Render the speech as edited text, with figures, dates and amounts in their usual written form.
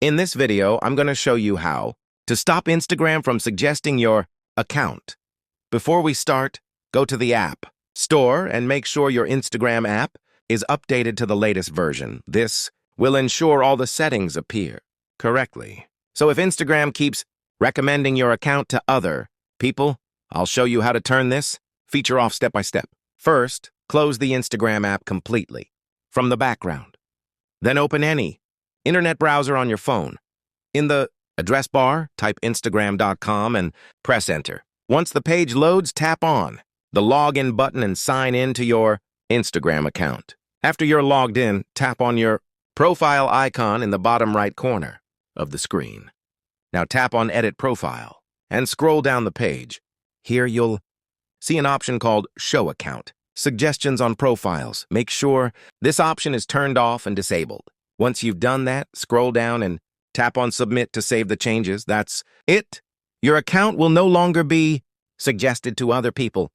In this video, I'm going to show you how to stop Instagram from suggesting your account. Before we start, go to the app store and make sure your Instagram app is updated to the latest version. This will ensure all the settings appear correctly. So if Instagram keeps recommending your account to other people, I'll show you how to turn this feature off step by step. First, close the Instagram app completely from the background. Then open any internet browser on your phone. In the address bar, type instagram.com and press enter. Once the page loads, tap on the login button and sign in to your Instagram account. After you're logged in, tap on your profile icon in the bottom right corner of the screen. Now tap on Edit Profile and scroll down the page. Here you'll see an option called Show Account. Suggestions on profiles. Make sure this option is turned off and disabled. Once you've done that, scroll down and tap on Submit to save the changes. That's it. Your account will no longer be suggested to other people.